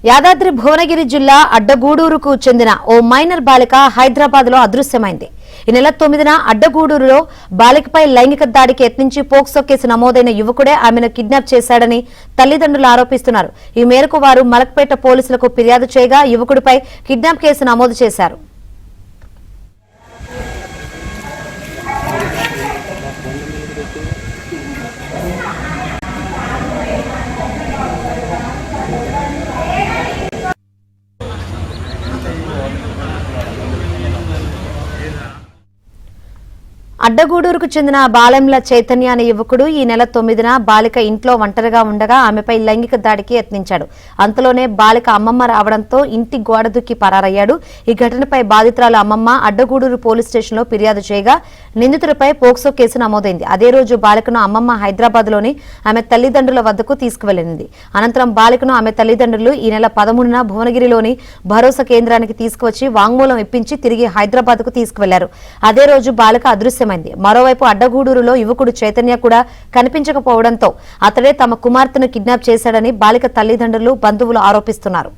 యాదాద్రి భువనగిరి జిల్లా అడ్డగూడూరుకు చెందిన ఓ మైనర్ బాలిక హైదరాబాద్ లో అదృశ్యమైంది. ఈ నెల 9న అడ్డగూడూరులో బాలికపై లైంగిక దాడికి యత్నించి పోక్సో కేసు నమోదైన యువకుడే ఆమెను కిడ్నాప్ చేశాడని తల్లిదండ్రులు ఆరోపిస్తున్నారు. ఈ మేరకు వారు మలక్పేట పోలీసులకు ఫిర్యాదు చేయగా యువకుడిపై కిడ్నాప్ కేసు నమోదు చేశారు. అడ్డగూడూరుకు చెందిన బాలెంల చైతన్య అనే యువకుడు ఈ నెల 9న బాలిక ఇంట్లో ఒంటరిగా ఉండగా ఆమెపై లైంగిక దాడికి యత్నించాడు. అంతలోనే బాలిక అమ్మమ్మ రావడంతో ఇంటి గోడ దూకి పరారయ్యాడు. ఈ ఘటనపై బాధితురాలు అమ్మమ్మ అడ్డగూడూరు పోలీస్ స్టేషన్లో ఫిర్యాదు చేయగా నిందితుడిపై పోక్సో కేసు నమోదైంది. అదే రోజు బాలికను అమ్మమ్మ హైదరాబాద్లోని ఆమె తల్లిదండ్రుల వద్దకు తీసుకువెళ్లింది. అనంతరం బాలికను ఆమె తల్లిదండ్రులు ఈ నెల 13న భువనగిరిలోని భరోసా కేంద్రానికి తీసుకువచ్చి వాంగ్మూలం ఇప్పించి తిరిగి హైదరాబాద్కు తీసుకువెళ్లారు. అదే రోజు బాలిక అదృశ్యమైంది. మరోవైపు అడ్డగూడూరులో యువకుడు చైతన్య కూడా కనిపించకపోవడంతో అతడే తమ కుమార్తెను కిడ్నాప్ చేశాడని బాలిక తల్లిదండ్రులు బంధువులు ఆరోపిస్తున్నారు.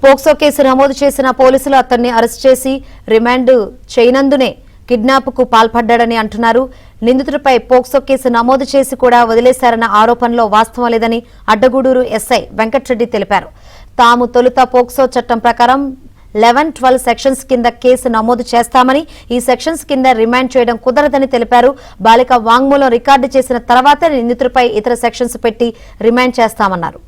పోక్సో కేసు నమోదు చేసిన పోలీసులు అతన్ని అరెస్ట్ చేసి రిమాండ్ చేయనందునే కిడ్నాప్ కు పాల్పడ్డాడని అంటున్నారు. నిందితుడిపై పోక్సో కేసు నమోదు చేసి కూడా వదిలేశారన్న ఆరోపణలో వాస్తవం లేదని అడ్డగూడూరు ఎస్ఐ వెంకట్రెడ్డి తెలిపారు. తాము తొలుత పోక్సో చట్టం ప్రకారం 11-12 సెక్షన్స్ కింద కేసు నమోదు చేస్తామని, ఈ సెక్షన్స్ కింద రిమాండ్ చేయడం కుదరదని తెలిపారు. బాలిక వాంగ్మూలం రికార్డు చేసిన తర్వాతే నిందితుడిపై ఇతర సెక్షన్స్ పెట్టి రిమాండ్ చేస్తామన్నారు.